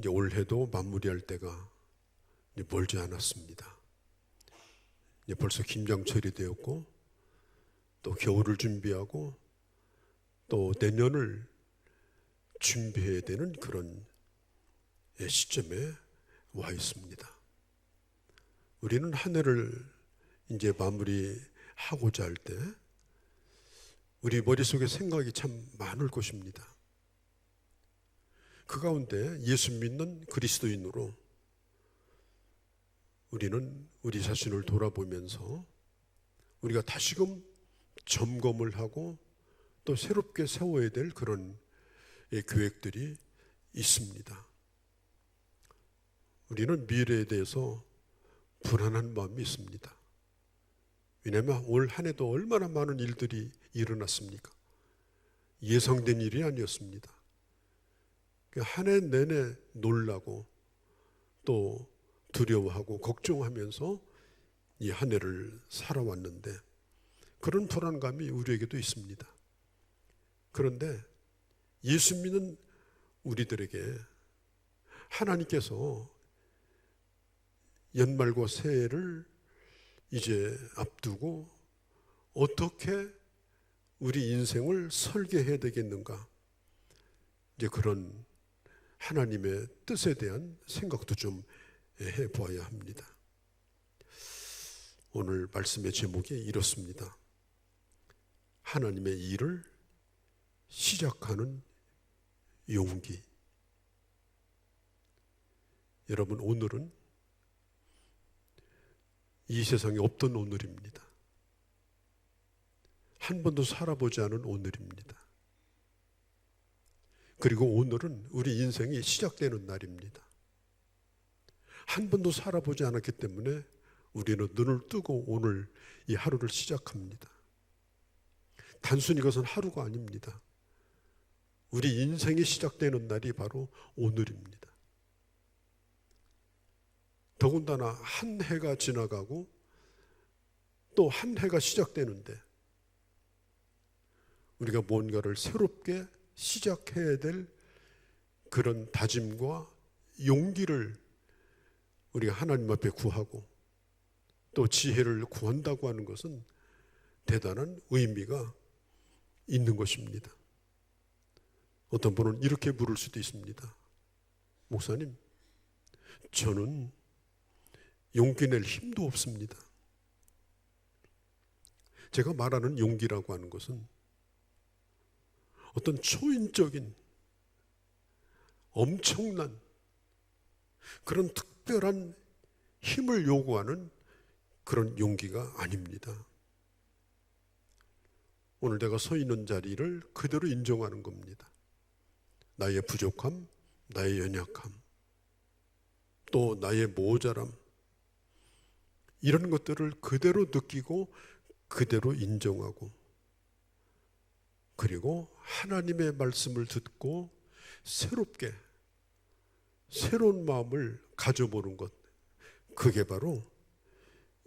이제 올해도 마무리할 때가 이제 멀지 않았습니다. 이제 벌써 김장철이 되었고, 또 겨울을 준비하고, 또 내년을 준비해야 되는 그런 시점에 와 있습니다. 우리는 한 해를 이제 마무리하고자 할 때 우리 머릿속에 생각이 참 많을 것입니다. 그 가운데 예수 믿는 그리스도인으로 우리는 우리 자신을 돌아보면서 우리가 다시금 점검을 하고 또 새롭게 세워야 될 그런 계획들이 있습니다. 우리는 미래에 대해서 불안한 마음이 있습니다. 왜냐하면 올 한 해도 얼마나 많은 일들이 일어났습니까? 예상된 일이 아니었습니다. 한 해 내내 놀라고 또 두려워하고 걱정하면서 이 한 해를 살아왔는데 그런 불안감이 우리에게도 있습니다. 그런데 예수 믿는 우리들에게 하나님께서 연말과 새해를 이제 앞두고 어떻게 우리 인생을 설계해야 되겠는가, 이제 그런 하나님의 뜻에 대한 생각도 좀 해보아야 합니다. 오늘 말씀의 제목이 이렇습니다. 하나님의 일을 시작하는 용기. 여러분, 오늘은 이 세상에 없던 오늘입니다. 한 번도 살아보지 않은 오늘입니다. 그리고 오늘은 우리 인생이 시작되는 날입니다. 한 번도 살아보지 않았기 때문에 우리는 눈을 뜨고 오늘 이 하루를 시작합니다. 단순히 이것은 하루가 아닙니다. 우리 인생이 시작되는 날이 바로 오늘입니다. 더군다나 한 해가 지나가고 또 한 해가 시작되는데 우리가 뭔가를 새롭게 시작해야 될 그런 다짐과 용기를 우리가 하나님 앞에 구하고 또 지혜를 구한다고 하는 것은 대단한 의미가 있는 것입니다. 어떤 분은 이렇게 물을 수도 있습니다. 목사님, 저는 용기 낼 힘도 없습니다. 제가 말하는 용기라고 하는 것은 어떤 초인적인 엄청난 그런 특별한 힘을 요구하는 그런 용기가 아닙니다. 오늘 내가 서 있는 자리를 그대로 인정하는 겁니다. 나의 부족함, 나의 연약함, 또 나의 모자람, 이런 것들을 그대로 느끼고 그대로 인정하고, 그리고 하나님의 말씀을 듣고 새롭게 새로운 마음을 가져보는 것, 그게 바로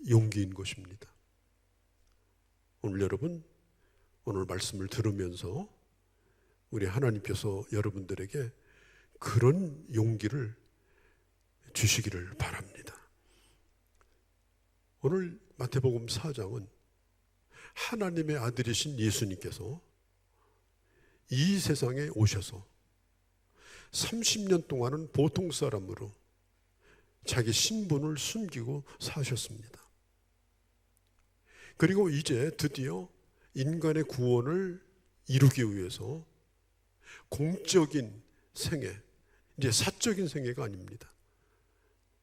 용기인 것입니다. 오늘 여러분, 오늘 말씀을 들으면서 우리 하나님께서 여러분들에게 그런 용기를 주시기를 바랍니다. 오늘 마태복음 4장은 하나님의 아들이신 예수님께서 이 세상에 오셔서 30년 동안은 보통 사람으로 자기 신분을 숨기고 사셨습니다. 그리고 이제 드디어 인간의 구원을 이루기 위해서 공적인 생애, 이제 사적인 생애가 아닙니다.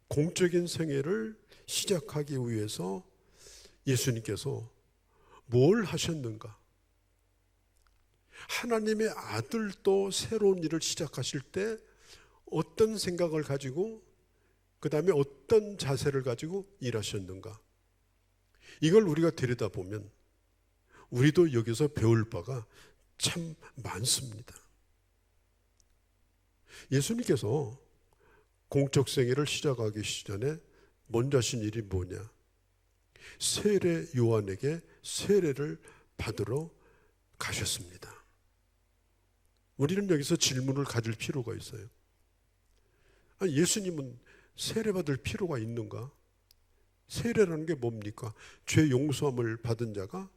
공적인 생애를 시작하기 위해서 예수님께서 뭘 하셨는가? 하나님의 아들도 새로운 일을 시작하실 때 어떤 생각을 가지고, 그 다음에 어떤 자세를 가지고 일하셨는가? 이걸 우리가 들여다보면 우리도 여기서 배울 바가 참 많습니다. 예수님께서 공적 생애를 시작하기 전에 먼저 하신 일이 뭐냐? 세례 요한에게 세례를 받으러 가셨습니다. 우리는 여기서 질문을 가질 필요가 있어요. 아니, 예수님은 세례받을 필요가 있는가? 세례라는 게 뭡니까? 죄 용서함을 받은 자가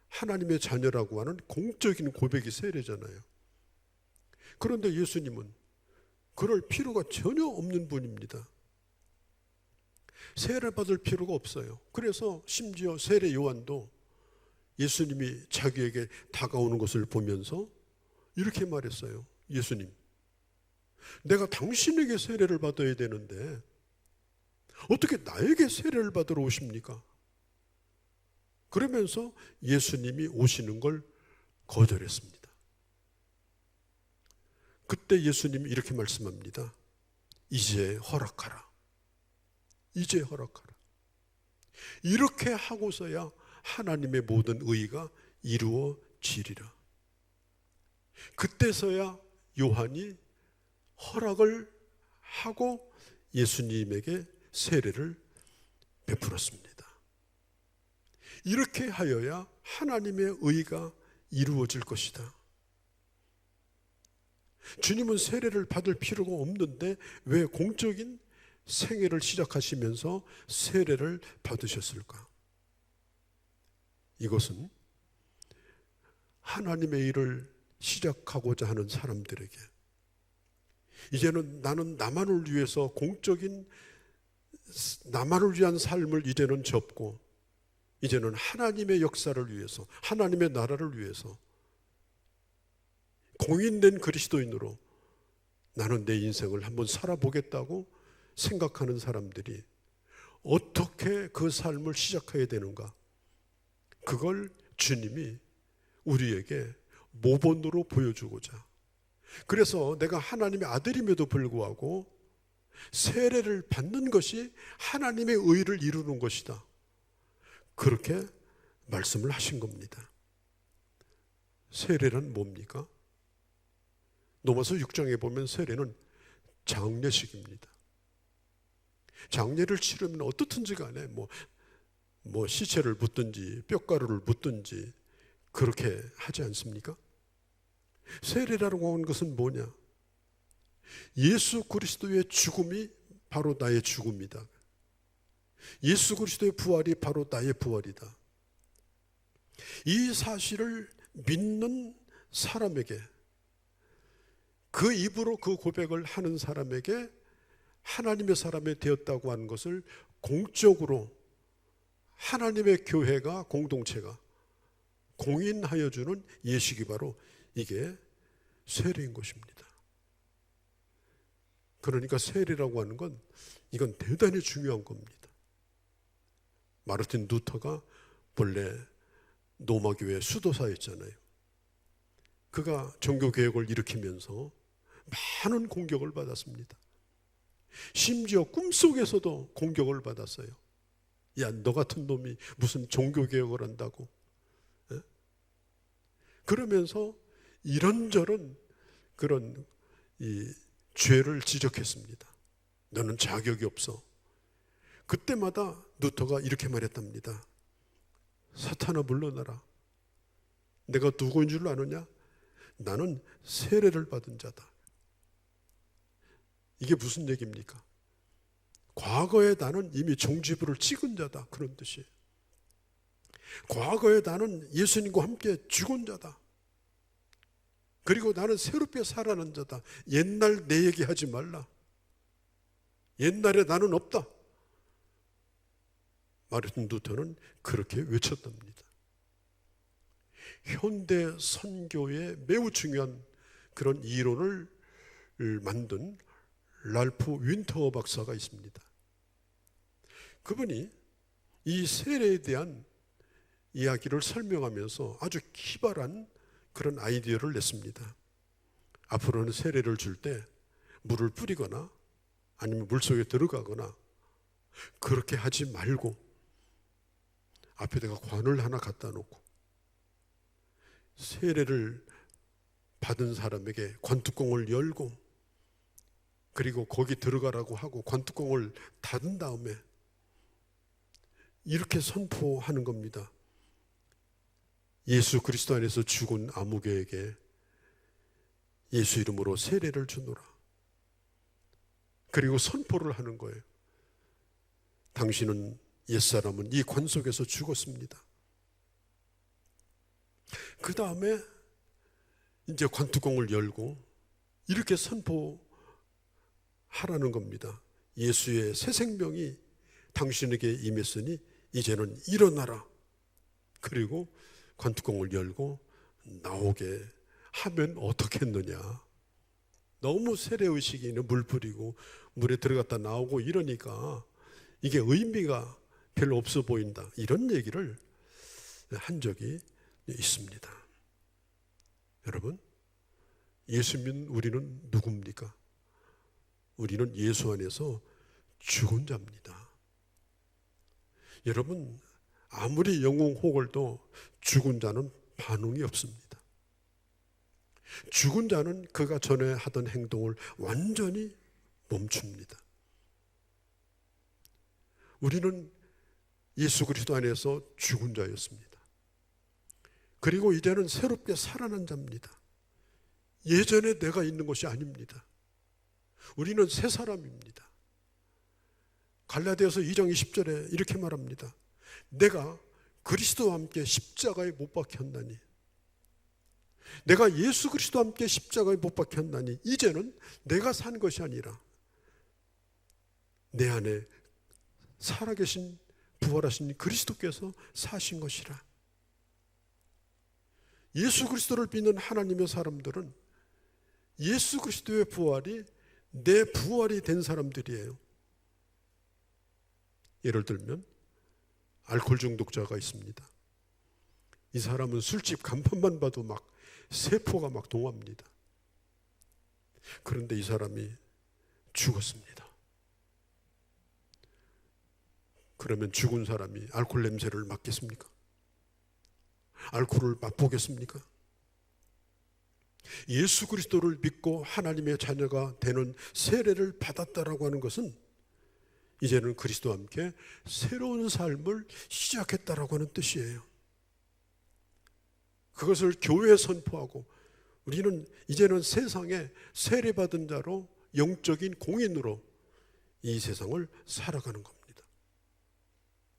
하나님의 자녀라고 하는 공적인 고백이 세례잖아요. 그런데 예수님은 그럴 필요가 전혀 없는 분입니다. 세례받을 필요가 없어요. 그래서 심지어 세례 요한도 예수님이 자기에게 다가오는 것을 보면서 이렇게 말했어요. 예수님, 내가 당신에게 세례를 받아야 되는데 어떻게 나에게 세례를 받으러 오십니까? 그러면서 예수님이 오시는 걸 거절했습니다. 그때 예수님이 이렇게 말씀합니다. 이제 허락하라. 이제 허락하라. 이렇게 하고서야 하나님의 모든 의가 이루어지리라. 그때서야 요한이 허락을 하고 예수님에게 세례를 베풀었습니다. 이렇게 하여야 하나님의 의가 이루어질 것이다. 주님은 세례를 받을 필요가 없는데 왜 공적인 생애를 시작하시면서 세례를 받으셨을까? 이것은 하나님의 일을 시작하고자 하는 사람들에게 이제는 나는 나만을 위해서 공적인 나만을 위한 삶을 이제는 접고 이제는 하나님의 역사를 위해서 하나님의 나라를 위해서 공인된 그리스도인으로 나는 내 인생을 한번 살아보겠다고 생각하는 사람들이 어떻게 그 삶을 시작해야 되는가? 그걸 주님이 우리에게 모본으로 보여주고자. 그래서 내가 하나님의 아들임에도 불구하고 세례를 받는 것이 하나님의 의를 이루는 것이다. 그렇게 말씀을 하신 겁니다. 세례란 뭡니까? 로마서 6장에 보면 세례는 장례식입니다. 장례를 치르면 어떻든지 간에 뭐 시체를 묻든지 뼈가루를 묻든지 그렇게 하지 않습니까? 세례라고 하는 것은 뭐냐? 예수 그리스도의 죽음이 바로 나의 죽음이다. 예수 그리스도의 부활이 바로 나의 부활이다. 이 사실을 믿는 사람에게, 그 입으로 그 고백을 하는 사람에게 하나님의 사람이 되었다고 하는 것을 공적으로 하나님의 교회가, 공동체가 공인하여 주는 예식이 바로 이게 세례인 것입니다. 그러니까 세례라고 하는 건 이건 대단히 중요한 겁니다. 마르틴 루터가 본래 로마교회 수도사였잖아요. 그가 종교개혁을 일으키면서 많은 공격을 받았습니다. 심지어 꿈속에서도 공격을 받았어요. 야, 너 같은 놈이 무슨 종교개혁을 한다고. 예? 그러면서 이런저런 그런 이 죄를 지적했습니다. 너는 자격이 없어. 그때마다 루터가 이렇게 말했답니다. 사탄아 물러나라. 내가 누구인 줄 아느냐? 나는 세례를 받은 자다. 이게 무슨 얘기입니까? 과거에 나는 이미 종지부를 찍은 자다. 그런 뜻이에요. 과거에 나는 예수님과 함께 죽은 자다. 그리고 나는 새롭게 살아난 자다. 옛날 내 얘기하지 말라. 옛날에 나는 없다. 마르틴 루터는 그렇게 외쳤답니다. 현대 선교에 매우 중요한 그런 이론을 만든 랄프 윈터 박사가 있습니다. 그분이 이 세례에 대한 이야기를 설명하면서 아주 기발한 그런 아이디어를 냈습니다. 앞으로는 세례를 줄 때 물을 뿌리거나 아니면 물속에 들어가거나 그렇게 하지 말고 앞에다가 관을 하나 갖다 놓고 세례를 받은 사람에게 관뚜껑을 열고 그리고 거기 들어가라고 하고 관뚜껑을 닫은 다음에 이렇게 선포하는 겁니다. 예수 그리스도 안에서 죽은 아무개에게 예수 이름으로 세례를 주노라. 그리고 선포를 하는 거예요. 당신은, 옛사람은 이 관 속에서 죽었습니다. 그 다음에 이제 관뚜껑을 열고 이렇게 선포하라는 겁니다. 예수의 새 생명이 당신에게 임했으니 이제는 일어나라. 그리고 관뚜껑을 열고 나오게 하면 어떻겠느냐. 너무 세례의식이 있는 물 뿌리고 물에 들어갔다 나오고 이러니까 이게 의미가 별로 없어 보인다. 이런 얘기를 한 적이 있습니다. 여러분, 예수 믿는 우리는 누굽니까? 우리는 예수 안에서 죽은 자입니다. 여러분, 아무리 영웅 호걸도 죽은 자는 반응이 없습니다. 죽은 자는 그가 전에 하던 행동을 완전히 멈춥니다. 우리는 예수 그리스도 안에서 죽은 자였습니다. 그리고 이제는 새롭게 살아난 자입니다. 예전에 내가 있는 것이 아닙니다. 우리는 새 사람입니다. 갈라디아서 2장 20절에 이렇게 말합니다. 내가 그리스도와 함께 십자가에 못 박혔나니, 내가 예수 그리스도와 함께 십자가에 못 박혔나니 이제는 내가 산 것이 아니라 내 안에 살아계신 부활하신 그리스도께서 사신 것이라. 예수 그리스도를 믿는 하나님의 사람들은 예수 그리스도의 부활이 내 부활이 된 사람들이에요. 예를 들면 알코올 중독자가 있습니다. 이 사람은 술집 간판만 봐도 막 세포가 막 동합니다. 그런데 이 사람이 죽었습니다. 그러면 죽은 사람이 알코올 냄새를 맡겠습니까? 알코올을 맛보겠습니까? 예수 그리스도를 믿고 하나님의 자녀가 되는 세례를 받았다라고 하는 것은 이제는 그리스도와 함께 새로운 삶을 시작했다라고 하는 뜻이에요. 그것을 교회에 선포하고 우리는 이제는 세상에 세례받은 자로 영적인 공인으로 이 세상을 살아가는 겁니다.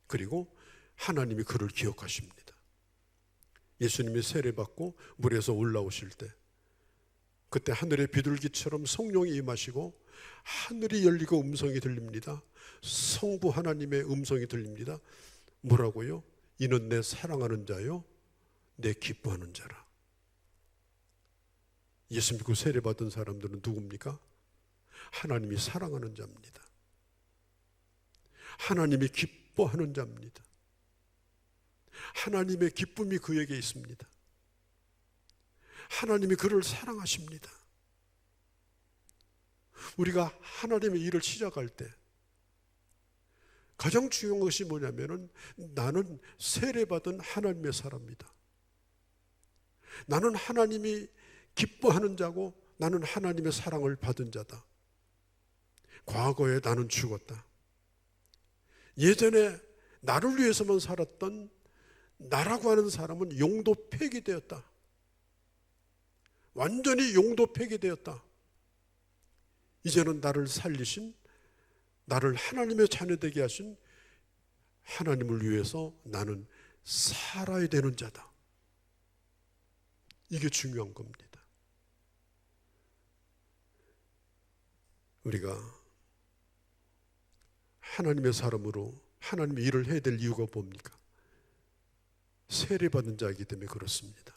그리고 하나님이 그를 기억하십니다. 예수님이 세례받고 물에서 올라오실 때 그때 하늘의 비둘기처럼 성령이 임하시고 하늘이 열리고 음성이 들립니다. 성부 하나님의 음성이 들립니다. 뭐라고요? 이는 내 사랑하는 자요 내 기뻐하는 자라. 예수 믿고 세례받은 사람들은 누굽니까? 하나님이 사랑하는 자입니다. 하나님이 기뻐하는 자입니다. 하나님의 기쁨이 그에게 있습니다. 하나님이 그를 사랑하십니다. 우리가 하나님의 일을 시작할 때 가장 중요한 것이 뭐냐면은 나는 세례받은 하나님의 사람이다. 나는 하나님이 기뻐하는 자고 나는 하나님의 사랑을 받은 자다. 과거에 나는 죽었다. 예전에 나를 위해서만 살았던 나라고 하는 사람은 용도 폐기되었다. 완전히 용도 폐기되었다. 이제는 나를 살리신, 나를 하나님의 자녀 되게 하신 하나님을 위해서 나는 살아야 되는 자다. 이게 중요한 겁니다. 우리가 하나님의 사람으로 하나님의 일을 해야 될 이유가 뭡니까? 세례받은 자이기 때문에 그렇습니다.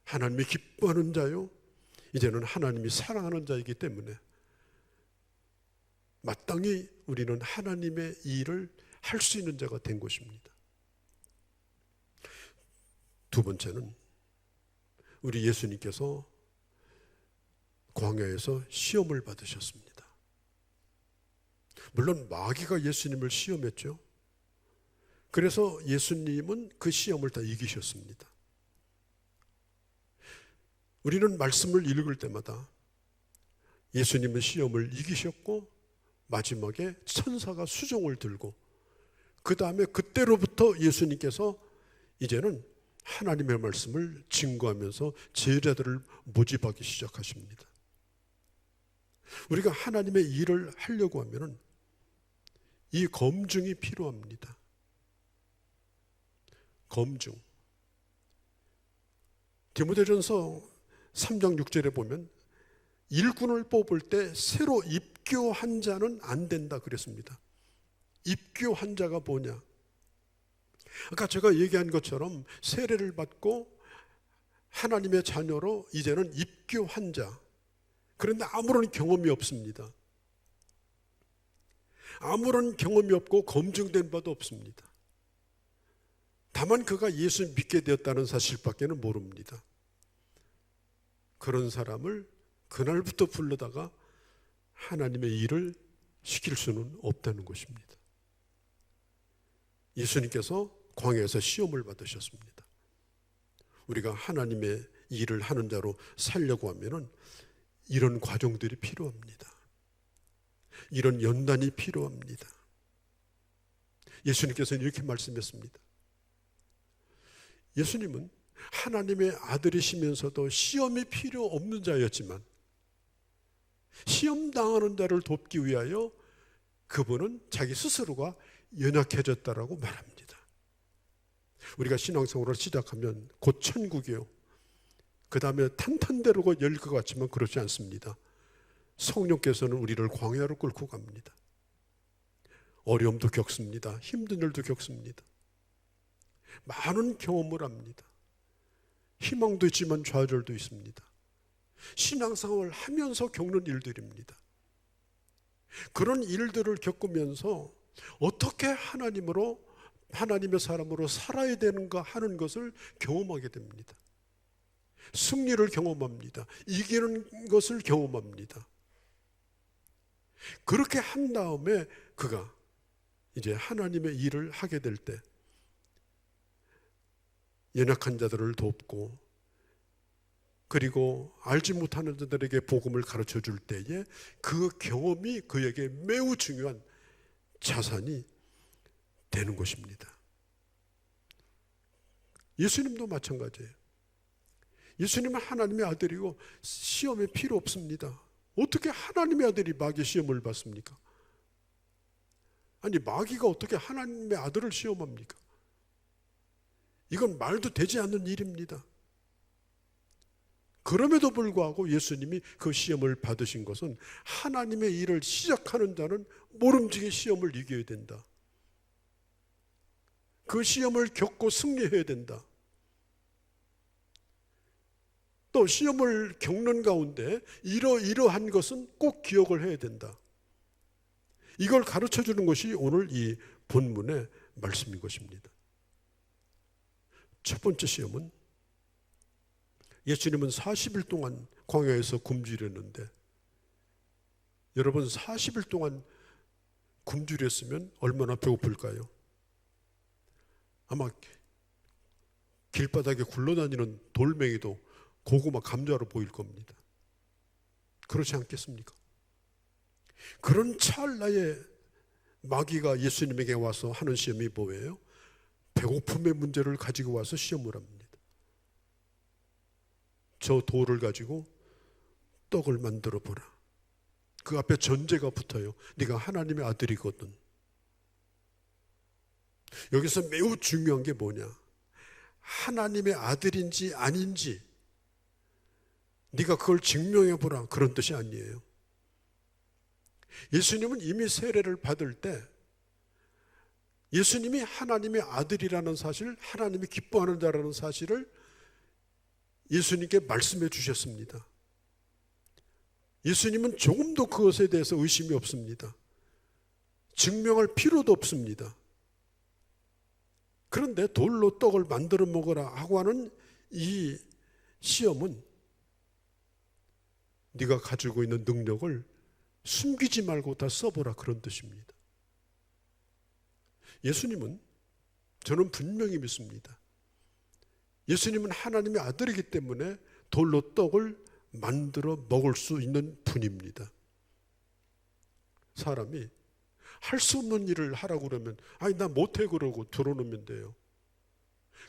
하나님이 기뻐하는 자요, 이제는 하나님이 사랑하는 자이기 때문에 마땅히 우리는 하나님의 일을 할 수 있는 자가 된 것입니다. 두 번째는 우리 예수님께서 광야에서 시험을 받으셨습니다. 물론 마귀가 예수님을 시험했죠. 그래서 예수님은 그 시험을 다 이기셨습니다. 우리는 말씀을 읽을 때마다 예수님은 시험을 이기셨고 마지막에 천사가 수종을 들고 그 다음에 그때로부터 예수님께서 이제는 하나님의 말씀을 증거하면서 제자들을 모집하기 시작하십니다. 우리가 하나님의 일을 하려고 하면은 이 검증이 필요합니다. 검증. 디모데전서 3장 6절에 보면 일꾼을 뽑을 때 새로 입교한 자는 안 된다 그랬습니다. 입교한 자가 뭐냐? 아까 제가 얘기한 것처럼 세례를 받고 하나님의 자녀로 이제는 입교한 자. 그런데 아무런 경험이 없습니다. 아무런 경험이 없고 검증된 바도 없습니다. 다만 그가 예수 믿게 되었다는 사실밖에는 모릅니다. 그런 사람을 그날부터 불러다가 하나님의 일을 시킬 수는 없다는 것입니다. 예수님께서 광야에서 시험을 받으셨습니다. 우리가 하나님의 일을 하는 자로 살려고 하면은 이런 과정들이 필요합니다. 이런 연단이 필요합니다. 예수님께서는 이렇게 말씀했습니다. 예수님은 하나님의 아들이시면서도 시험이 필요 없는 자였지만 시험 당하는 자를 돕기 위하여 그분은 자기 스스로가 연약해졌다라고 말합니다. 우리가 신앙생활을 시작하면 곧 천국이요. 그 다음에 탄탄대로가 열릴 것 같지만 그렇지 않습니다. 성령께서는 우리를 광야로 끌고 갑니다. 어려움도 겪습니다. 힘든 일도 겪습니다. 많은 경험을 합니다. 희망도 있지만 좌절도 있습니다. 신앙생활을 하면서 겪는 일들입니다. 그런 일들을 겪으면서 어떻게 하나님의 사람으로 살아야 되는가 하는 것을 경험하게 됩니다. 승리를 경험합니다. 이기는 것을 경험합니다. 그렇게 한 다음에 그가 이제 하나님의 일을 하게 될 때 연약한 자들을 돕고 그리고 알지 못하는 자들에게 복음을 가르쳐 줄 때에 그 경험이 그에게 매우 중요한 자산이 되는 것입니다. 예수님도 마찬가지예요. 예수님은 하나님의 아들이고 시험에 필요 없습니다. 어떻게 하나님의 아들이 마귀의 시험을 받습니까? 아니 마귀가 어떻게 하나님의 아들을 시험합니까? 이건 말도 되지 않는 일입니다. 그럼에도 불구하고 예수님이 그 시험을 받으신 것은 하나님의 일을 시작하는 자는 모름지기 시험을 이겨야 된다. 그 시험을 겪고 승리해야 된다. 또 시험을 겪는 가운데 이러한 것은 꼭 기억을 해야 된다. 이걸 가르쳐 주는 것이 오늘 이 본문의 말씀인 것입니다. 첫 번째 시험은 예수님은 40일 동안 광야에서 굶주렸는데 여러분 40일 동안 굶주렸으면 얼마나 배고플까요? 아마 길바닥에 굴러다니는 돌멩이도 고구마 감자로 보일 겁니다. 그렇지 않겠습니까? 그런 찰나에 마귀가 예수님에게 와서 하는 시험이 뭐예요? 배고픔의 문제를 가지고 와서 시험을 합니다. 저 돌을 가지고 떡을 만들어 보라. 그 앞에 전제가 붙어요. 네가 하나님의 아들이거든. 여기서 매우 중요한 게 뭐냐? 하나님의 아들인지 아닌지 네가 그걸 증명해 보라. 그런 뜻이 아니에요. 예수님은 이미 세례를 받을 때 예수님이 하나님의 아들이라는 사실, 하나님이 기뻐하는 자라는 사실을 예수님께 말씀해 주셨습니다. 예수님은 조금도 그것에 대해서 의심이 없습니다. 증명할 필요도 없습니다. 그런데 돌로 떡을 만들어 먹으라 하고 하는 이 시험은 네가 가지고 있는 능력을 숨기지 말고 다 써보라 그런 뜻입니다. 예수님은 저는 분명히 믿습니다. 예수님은 하나님의 아들이기 때문에 돌로 떡을 만들어 먹을 수 있는 분입니다. 사람이 할 수 없는 일을 하라고 그러면 아니 나 못해 그러고 들어놓으면 돼요.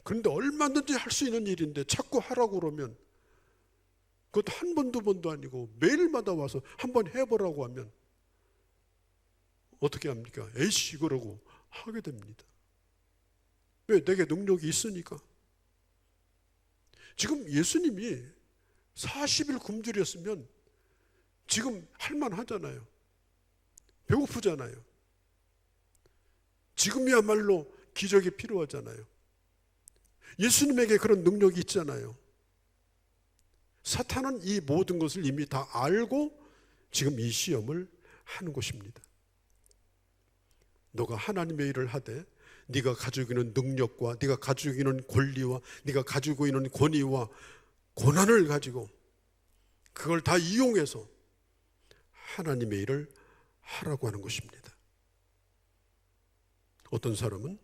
그런데 얼마든지 할 수 있는 일인데 자꾸 하라고 그러면 그것도 한 번, 두 번도 아니고 매일마다 와서 한번 해보라고 하면 어떻게 합니까? 에이씨 그러고 하게 됩니다. 왜? 내게 능력이 있으니까. 지금 예수님이 40일 굶주렸으면 지금 할만하잖아요. 배고프잖아요. 지금이야말로 기적이 필요하잖아요. 예수님에게 그런 능력이 있잖아요. 사탄은 이 모든 것을 이미 다 알고 지금 이 시험을 하는 것입니다. 너가 하나님의 일을 하되 네가 가지고 있는 능력과 네가 가지고 있는 권리와 네가 가지고 있는 권위와 고난을 가지고 그걸 다 이용해서 하나님의 일을 하라고 하는 것입니다. 어떤 사람은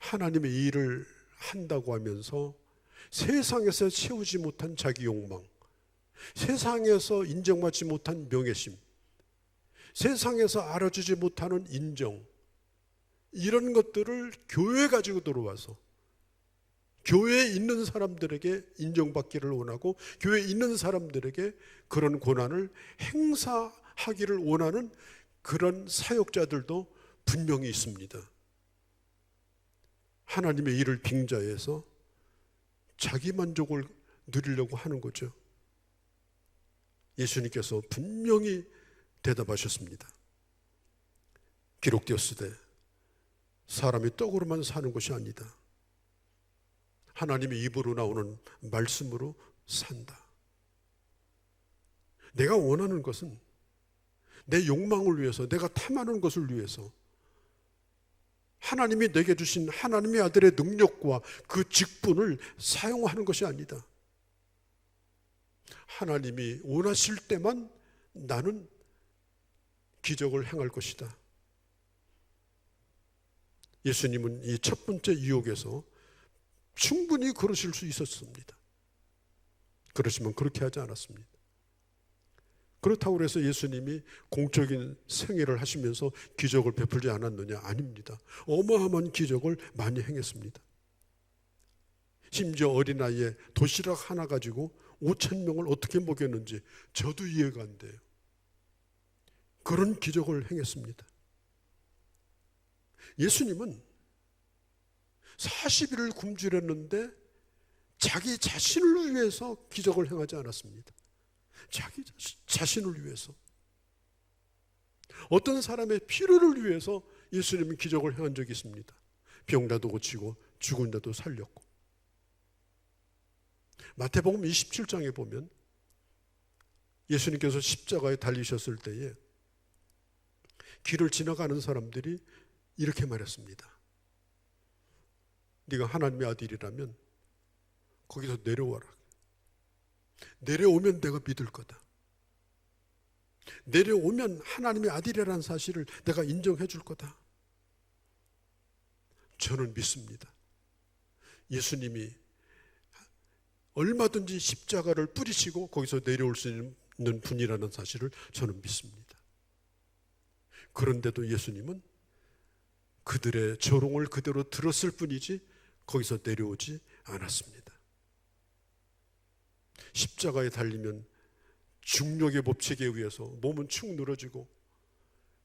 하나님의 일을 한다고 하면서 세상에서 채우지 못한 자기 욕망, 세상에서 인정받지 못한 명예심, 세상에서 알아주지 못하는 인정, 이런 것들을 교회에 가지고 들어와서 교회에 있는 사람들에게 인정받기를 원하고 교회에 있는 사람들에게 그런 고난을 행사하기를 원하는 그런 사역자들도 분명히 있습니다. 하나님의 일을 빙자해서 자기 만족을 누리려고 하는 거죠. 예수님께서 분명히 대답하셨습니다. 기록되었으되 사람이 떡으로만 사는 것이 아니다. 하나님의 입으로 나오는 말씀으로 산다. 내가 원하는 것은 내 욕망을 위해서, 내가 탐하는 것을 위해서 하나님이 내게 주신 하나님의 아들의 능력과 그 직분을 사용하는 것이 아니다. 하나님이 원하실 때만 나는 기적을 행할 것이다. 예수님은 이 첫 번째 유혹에서 충분히 그러실 수 있었습니다. 그렇지만 그렇게 하지 않았습니다. 그렇다고 해서 예수님이 공적인 생애를 하시면서 기적을 베풀지 않았느냐? 아닙니다. 어마어마한 기적을 많이 행했습니다. 심지어 어린아이에 도시락 하나 가지고 5,000명을 어떻게 먹였는지 저도 이해가 안 돼요. 그런 기적을 행했습니다. 예수님은 40일을 굶주렸는데 자기 자신을 위해서 기적을 행하지 않았습니다. 자기 자신을 위해서, 어떤 사람의 필요를 위해서 예수님은 기적을 행한 적이 있습니다. 병자도 고치고 죽은 자도 살렸고. 마태복음 27장에 보면 예수님께서 십자가에 달리셨을 때에 길을 지나가는 사람들이 이렇게 말했습니다. 네가 하나님의 아들이라면 거기서 내려와라. 내려오면 내가 믿을 거다. 내려오면 하나님의 아들이라는 사실을 내가 인정해 줄 거다. 저는 믿습니다. 예수님이 얼마든지 십자가를 뿌리시고 거기서 내려올 수 있는 분이라는 사실을 저는 믿습니다. 그런데도 예수님은 그들의 조롱을 그대로 들었을 뿐이지 거기서 내려오지 않았습니다. 십자가에 달리면 중력의 법칙에 의해서 몸은 축 늘어지고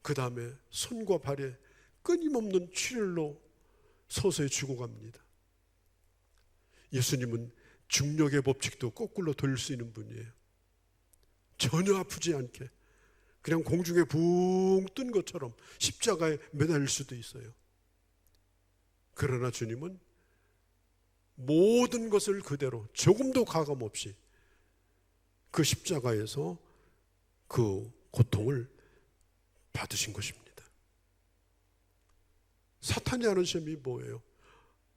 그 다음에 손과 발에 끊임없는 출혈로 서서히 죽어갑니다. 예수님은 중력의 법칙도 거꾸로 돌릴 수 있는 분이에요. 전혀 아프지 않게 그냥 공중에 붕 뜬 것처럼 십자가에 매달릴 수도 있어요. 그러나 주님은 모든 것을 그대로 조금도 가감 없이 그 십자가에서 그 고통을 받으신 것입니다. 사탄이 하는 시험이 뭐예요?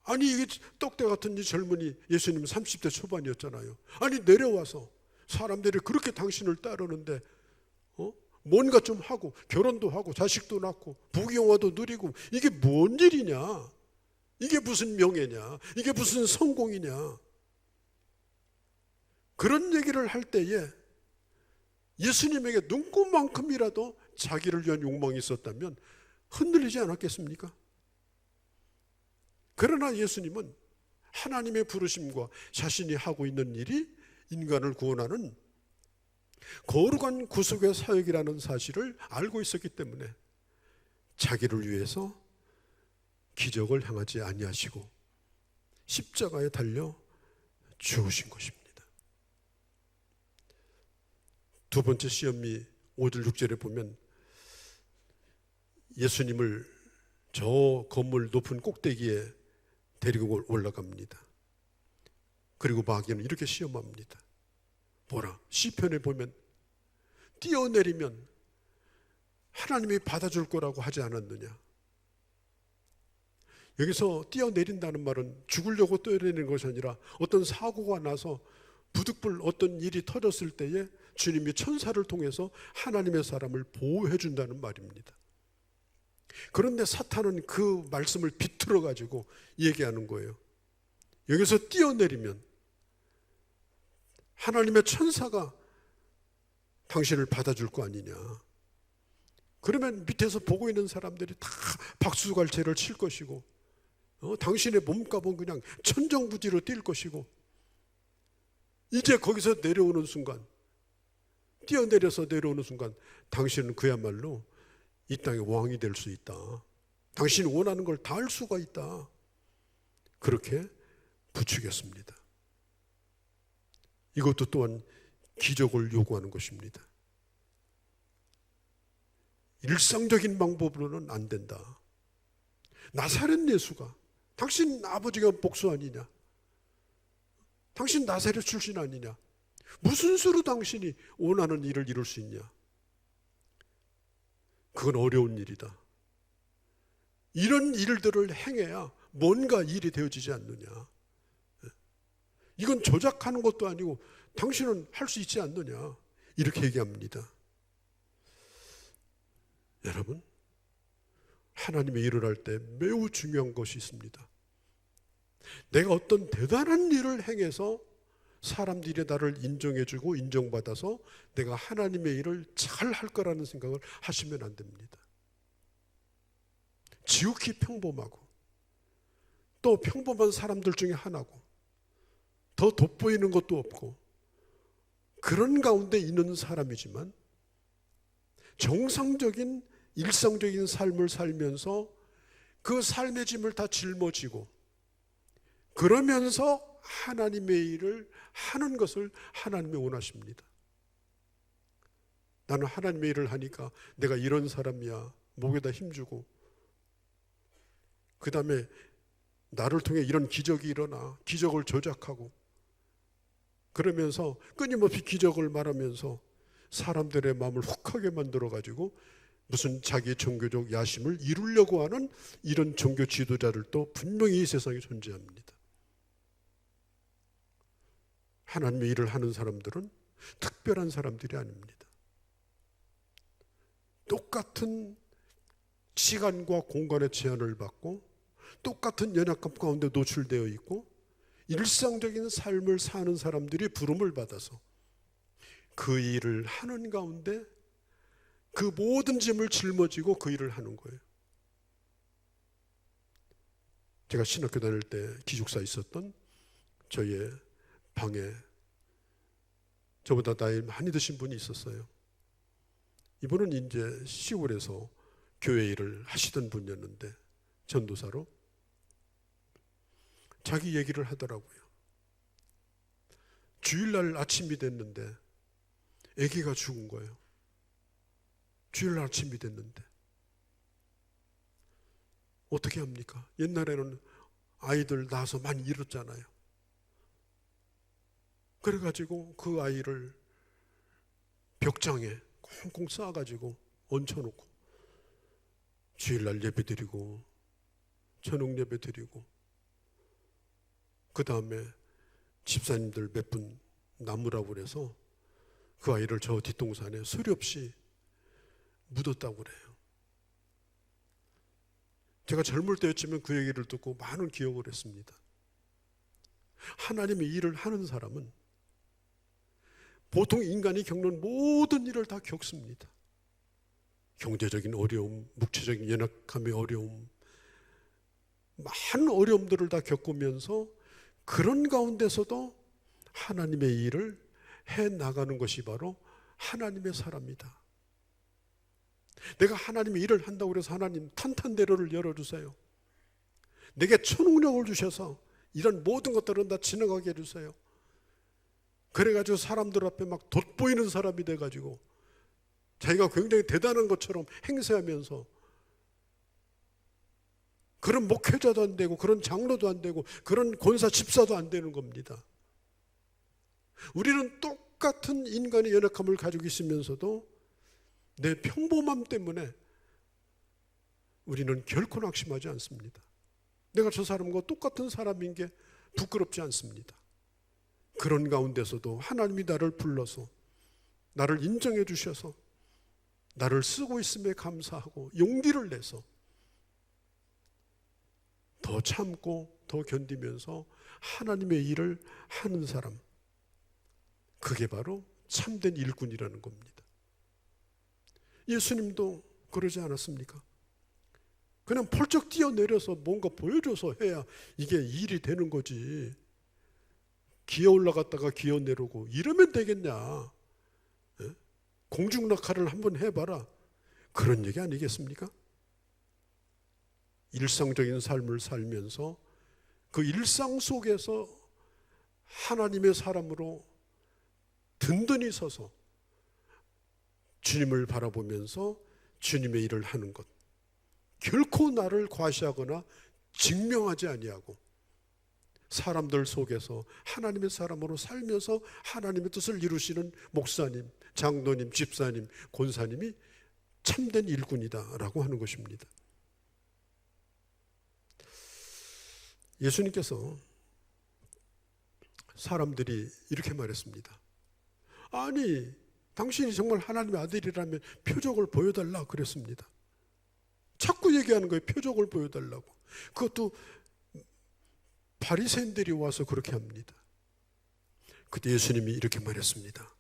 아니 이게 떡대 같은 이 젊은이 예수님 30대 초반이었잖아요. 아니 내려와서 사람들이 그렇게 당신을 따르는데 뭔가 좀 하고 결혼도 하고 자식도 낳고 부귀영화도 누리고 이게 뭔 일이냐? 이게 무슨 명예냐? 이게 무슨 성공이냐? 그런 얘기를 할 때에 예수님에게 눈곱만큼이라도 자기를 위한 욕망이 있었다면 흔들리지 않았겠습니까? 그러나 예수님은 하나님의 부르심과 자신이 하고 있는 일이 인간을 구원하는 거룩한 구속의 사역이라는 사실을 알고 있었기 때문에 자기를 위해서 기적을 행하지 아니하시고 십자가에 달려 죽으신 것입니다. 두 번째 시험이 5절 6절에 보면 예수님을 저 건물 높은 꼭대기에 데리고 올라갑니다. 그리고 마귀는 이렇게 시험합니다. 뭐라? 시편에 보면 뛰어내리면 하나님이 받아줄 거라고 하지 않았느냐? 여기서 뛰어내린다는 말은 죽으려고 뛰어내리는 것이 아니라 어떤 사고가 나서 부득불 어떤 일이 터졌을 때에 주님이 천사를 통해서 하나님의 사람을 보호해 준다는 말입니다. 그런데 사탄은 그 말씀을 비틀어 가지고 얘기하는 거예요. 여기서 뛰어내리면 하나님의 천사가 당신을 받아줄 거 아니냐. 그러면 밑에서 보고 있는 사람들이 다 박수갈채를 칠 것이고 당신의 몸값은 그냥 천정부지로 뛸 것이고 이제 거기서 내려오는 순간 뛰어내려서 내려오는 순간 당신은 그야말로 이 땅의 왕이 될 수 있다. 당신이 원하는 걸 다 할 수가 있다. 그렇게 부추겼습니다. 이것도 또한 기적을 요구하는 것입니다. 일상적인 방법으로는 안 된다. 나사렛 예수가 당신 아버지가 복수 아니냐? 당신 나사렛 출신 아니냐? 무슨 수로 당신이 원하는 일을 이룰 수 있냐? 그건 어려운 일이다. 이런 일들을 행해야 뭔가 일이 되어지지 않느냐? 이건 조작하는 것도 아니고 당신은 할 수 있지 않느냐? 이렇게 얘기합니다. 여러분, 하나님의 일을 할 때 매우 중요한 것이 있습니다. 내가 어떤 대단한 일을 행해서 사람들이 나를 인정해주고 인정받아서 내가 하나님의 일을 잘 할 거라는 생각을 하시면 안 됩니다. 지극히 평범하고 또 평범한 사람들 중에 하나고 더 돋보이는 것도 없고 그런 가운데 있는 사람이지만 정상적인 일상적인 삶을 살면서 그 삶의 짐을 다 짊어지고 그러면서 하나님의 일을 하는 것을 하나님이 원하십니다. 나는 하나님의 일을 하니까 내가 이런 사람이야. 목에다 힘주고 그 다음에 나를 통해 이런 기적이 일어나 기적을 조작하고 그러면서 끊임없이 기적을 말하면서 사람들의 마음을 혹하게 만들어가지고 무슨 자기 종교적 야심을 이루려고 하는 이런 종교 지도자들도 분명히 이 세상에 존재합니다. 하나님의 일을 하는 사람들은 특별한 사람들이 아닙니다. 똑같은 시간과 공간의 제한을 받고 똑같은 연약감 가운데 노출되어 있고 일상적인 삶을 사는 사람들이 부름을 받아서 그 일을 하는 가운데 그 모든 짐을 짊어지고 그 일을 하는 거예요. 제가 신학교 다닐 때 기숙사에 있었던 저의 방에 저보다 나이 많이 드신 분이 있었어요. 이분은 이제 시골에서 교회 일을 하시던 분이었는데 전도사로 자기 얘기를 하더라고요. 주일날 아침이 됐는데 아기가 죽은 거예요. 주일날 아침이 됐는데 어떻게 합니까? 옛날에는 아이들 낳아서 많이 잃었잖아요. 그래가지고 그 아이를 벽장에 꽁꽁 싸가지고 얹혀놓고 주일날 예배드리고 저녁 예배드리고 그 다음에 집사님들 몇 분 남으라고 그래서 그 아이를 저 뒷동산에 소리 없이 묻었다고 그래요. 제가 젊을 때였지만 그 얘기를 듣고 많은 기억을 했습니다. 하나님의 일을 하는 사람은 보통 인간이 겪는 모든 일을 다 겪습니다. 경제적인 어려움, 육체적인 연약함의 어려움, 많은 어려움들을 다 겪으면서 그런 가운데서도 하나님의 일을 해 나가는 것이 바로 하나님의 사람이다. 내가 하나님의 일을 한다고 해서 하나님 탄탄대로를 열어주세요. 내게 초능력을 주셔서 이런 모든 것들은 다 지나가게 해주세요. 그래가지고 사람들 앞에 막 돋보이는 사람이 돼가지고 자기가 굉장히 대단한 것처럼 행세하면서 그런 목회자도 안 되고 그런 장로도 안 되고 그런 권사 집사도 안 되는 겁니다. 우리는 똑같은 인간의 연약함을 가지고 있으면서도 내 평범함 때문에 우리는 결코 낙심하지 않습니다. 내가 저 사람과 똑같은 사람인 게 부끄럽지 않습니다. 그런 가운데서도 하나님이 나를 불러서 나를 인정해 주셔서 나를 쓰고 있음에 감사하고 용기를 내서 더 참고 더 견디면서 하나님의 일을 하는 사람, 그게 바로 참된 일꾼이라는 겁니다. 예수님도 그러지 않았습니까? 그냥 펄쩍 뛰어내려서 뭔가 보여줘서 해야 이게 일이 되는 거지. 기어 올라갔다가 기어 내려오고 이러면 되겠냐? 공중낙하를 한번 해봐라. 그런 얘기 아니겠습니까? 일상적인 삶을 살면서 그 일상 속에서 하나님의 사람으로 든든히 서서 주님을 바라보면서 주님의 일을 하는 것, 결코 나를 과시하거나 증명하지 아니하고 사람들 속에서 하나님의 사람으로 살면서 하나님의 뜻을 이루시는 목사님, 장로님, 집사님, 권사님이 참된 일꾼이다라고 하는 것입니다. 예수님께서 사람들이 이렇게 말했습니다. 아니, 당신이 정말 하나님의 아들이라면 표적을 보여달라 그랬습니다. 자꾸 얘기하는 거예요. 표적을 보여달라고. 그것도 바리새인들이 와서 그렇게 합니다. 그때 예수님이 이렇게 말했습니다.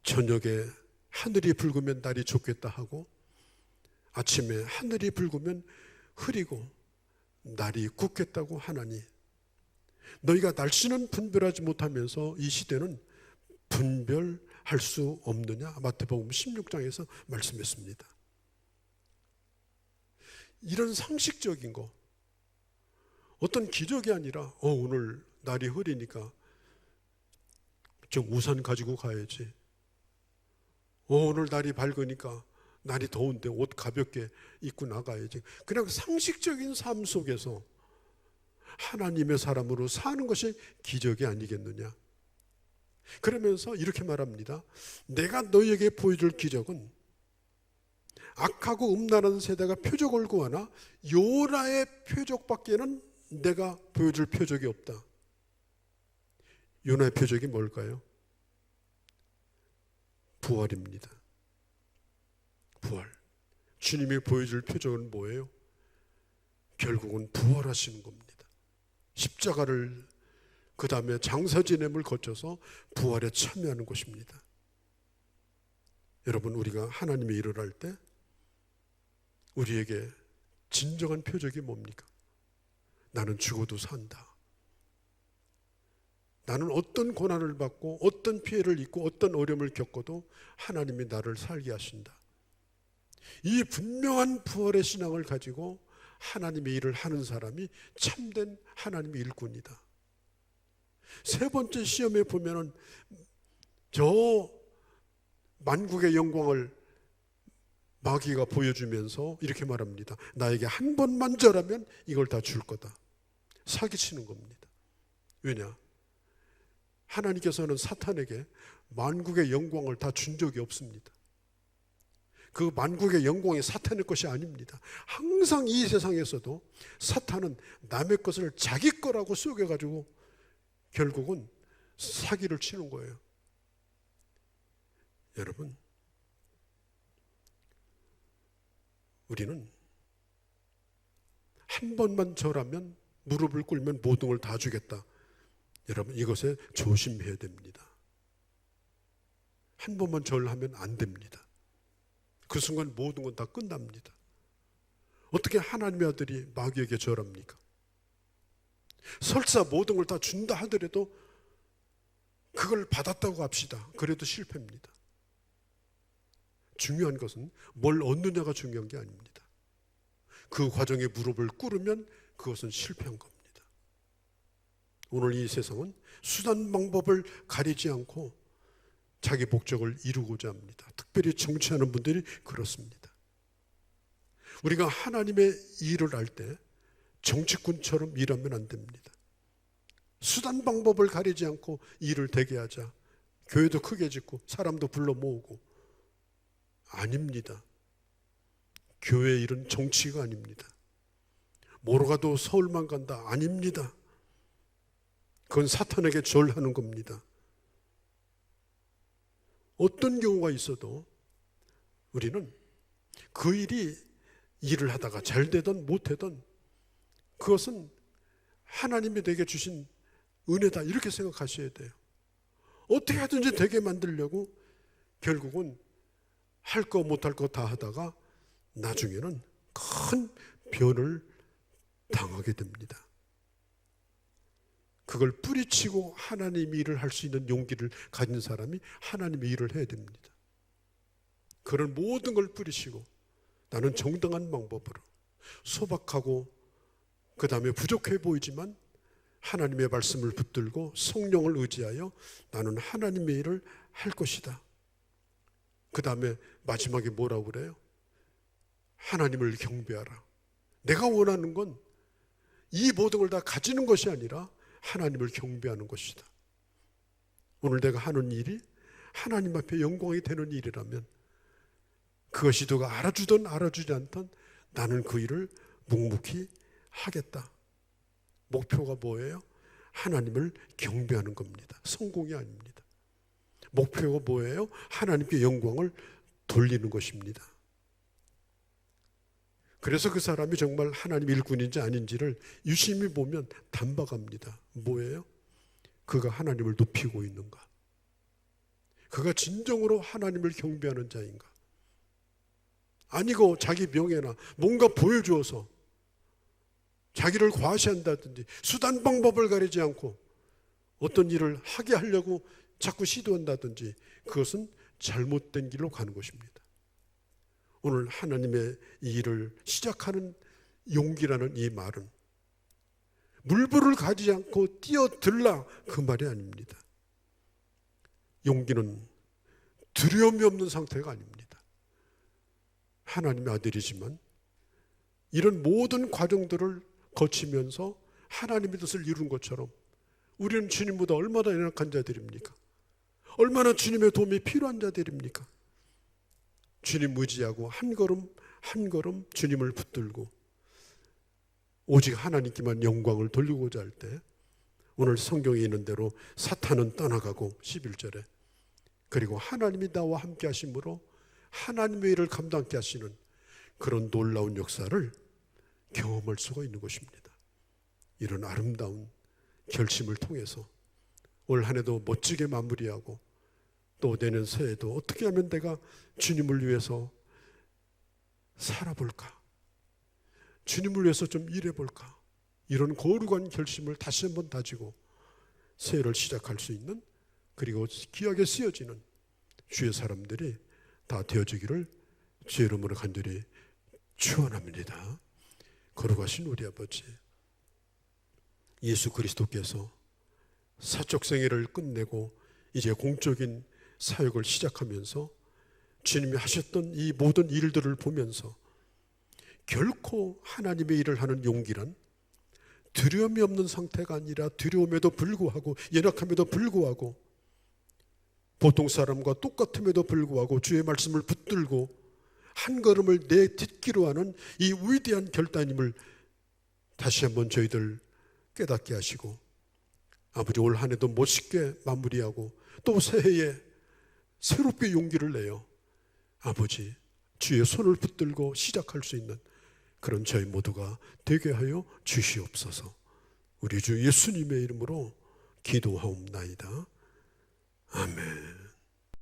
저녁에 하늘이 붉으면 날이 좋겠다 하고 아침에 하늘이 붉으면 흐리고 날이 굳겠다고 하나니 너희가 날씨는 분별하지 못하면서 이 시대는 분별할 수 없느냐? 마태복음 16장에서 말씀했습니다. 이런 상식적인 거, 어떤 기적이 아니라 오늘 날이 흐리니까 좀 우산 가지고 가야지. 오늘 날이 밝으니까 날이 더운데 옷 가볍게 입고 나가야지. 그냥 상식적인 삶 속에서 하나님의 사람으로 사는 것이 기적이 아니겠느냐. 그러면서 이렇게 말합니다. 내가 너희에게 보여줄 기적은 악하고 음란한 세대가 표적을 구하나 요나의 표적밖에는 내가 보여줄 표적이 없다. 요나의 표적이 뭘까요? 부활입니다. 부활. 주님이 보여줄 표적은 뭐예요? 결국은 부활하시는 겁니다. 십자가를 그 다음에 장사 지냄을 거쳐서 부활에 참여하는 것입니다. 여러분, 우리가 하나님의 일을 할 때 우리에게 진정한 표적이 뭡니까? 나는 죽어도 산다. 나는 어떤 고난을 받고 어떤 피해를 입고 어떤 어려움을 겪어도 하나님이 나를 살게 하신다. 이 분명한 부활의 신앙을 가지고 하나님의 일을 하는 사람이 참된 하나님의 일꾼이다. 세 번째 시험에 보면은 저 만국의 영광을 마귀가 보여주면서 이렇게 말합니다. 나에게 한 번만 절하면 이걸 다 줄 거다. 사기치는 겁니다. 왜냐? 하나님께서는 사탄에게 만국의 영광을 다 준 적이 없습니다. 그 만국의 영광이 사탄의 것이 아닙니다. 항상 이 세상에서도 사탄은 남의 것을 자기 거라고 속여가지고 결국은 사기를 치는 거예요. 여러분, 우리는 한 번만 절하면 무릎을 꿇으면 모든 걸 다 주겠다. 여러분, 이것에 조심해야 됩니다. 한 번만 절하면 안 됩니다. 그 순간 모든 건 다 끝납니다. 어떻게 하나님의 아들이 마귀에게 절합니까? 설사 모든 걸 다 준다 하더라도 그걸 받았다고 합시다. 그래도 실패입니다. 중요한 것은 뭘 얻느냐가 중요한 게 아닙니다. 그 과정에 무릎을 꿇으면 그것은 실패한 겁니다. 오늘 이 세상은 수단 방법을 가리지 않고 자기 목적을 이루고자 합니다. 특별히 정치하는 분들이 그렇습니다. 우리가 하나님의 일을 할 때 정치꾼처럼 일하면 안 됩니다. 수단 방법을 가리지 않고 일을 되게 하자. 교회도 크게 짓고 사람도 불러 모으고. 아닙니다. 교회 일은 정치가 아닙니다. 뭐로 가도 서울만 간다. 아닙니다. 그건 사탄에게 절하는 겁니다. 어떤 경우가 있어도 우리는 그 일이 일을 하다가 잘 되든 못되든 그것은 하나님이 내게 주신 은혜다 이렇게 생각하셔야 돼요. 어떻게 하든지 되게 만들려고 결국은 할 거 못할 거 다 하다가 나중에는 큰 변을 당하게 됩니다. 그걸 뿌리치고 하나님의 일을 할 수 있는 용기를 가진 사람이 하나님의 일을 해야 됩니다. 그런 모든 걸 뿌리치고 나는 정당한 방법으로 소박하고 그 다음에 부족해 보이지만 하나님의 말씀을 붙들고 성령을 의지하여 나는 하나님의 일을 할 것이다. 그 다음에 마지막에 뭐라고 그래요? 하나님을 경배하라. 내가 원하는 건 이 모든 걸 다 가지는 것이 아니라 하나님을 경배하는 것이다. 오늘 내가 하는 일이 하나님 앞에 영광이 되는 일이라면 그것이 누가 알아주든 알아주지 않든 나는 그 일을 묵묵히 하겠다. 목표가 뭐예요? 하나님을 경배하는 겁니다. 성공이 아닙니다. 목표가 뭐예요? 하나님께 영광을 돌리는 것입니다. 그래서 그 사람이 정말 하나님 일꾼인지 아닌지를 유심히 보면 단박합니다. 뭐예요? 그가 하나님을 높이고 있는가? 그가 진정으로 하나님을 경배하는 자인가? 아니고 자기 명예나 뭔가 보여주어서 자기를 과시한다든지 수단 방법을 가리지 않고 어떤 일을 하게 하려고 자꾸 시도한다든지 그것은 잘못된 길로 가는 것입니다. 오늘 하나님의 이 일을 시작하는 용기라는 이 말은 물불을 가지지 않고 뛰어들라 그 말이 아닙니다. 용기는 두려움이 없는 상태가 아닙니다. 하나님의 아들이지만 이런 모든 과정들을 거치면서 하나님의 뜻을 이룬 것처럼 우리는 주님보다 얼마나 연약한 자들입니까? 얼마나 주님의 도움이 필요한 자들입니까? 주님 의지하고 한 걸음 한 걸음 주님을 붙들고 오직 하나님께만 영광을 돌리고자 할 때 오늘 성경에 있는 대로 사탄은 떠나가고 11절에 그리고 하나님이 나와 함께 하심으로 하나님의 일을 감당케 하시는 그런 놀라운 역사를 경험할 수가 있는 것입니다. 이런 아름다운 결심을 통해서 올 한 해도 멋지게 마무리하고 또 내년 새해도 어떻게 하면 내가 주님을 위해서 살아볼까? 주님을 위해서 좀 일해볼까? 이런 거룩한 결심을 다시 한번 다지고 새해를 시작할 수 있는 그리고 귀하게 쓰여지는 주의 사람들이 다 되어지기를 주의 이름으로 간절히 축원합니다. 거룩하신 우리 아버지 예수 그리스도께서 사적 생애를 끝내고 이제 공적인 사역을 시작하면서 주님이 하셨던 이 모든 일들을 보면서 결코 하나님의 일을 하는 용기란 두려움이 없는 상태가 아니라 두려움에도 불구하고 연약함에도 불구하고 보통 사람과 똑같음에도 불구하고 주의 말씀을 붙들고 한 걸음을 내딛기로 하는 이 위대한 결단임을 다시 한번 저희들 깨닫게 하시고 아버지 올 한 해도 멋있게 마무리하고 또 새해에 새롭게 용기를 내요. 아버지 주의 손을 붙들고 시작할 수 있는 그런 저희 모두가 되게 하여 주시옵소서. 우리 주 예수님의 이름으로 기도하옵나이다. 아멘.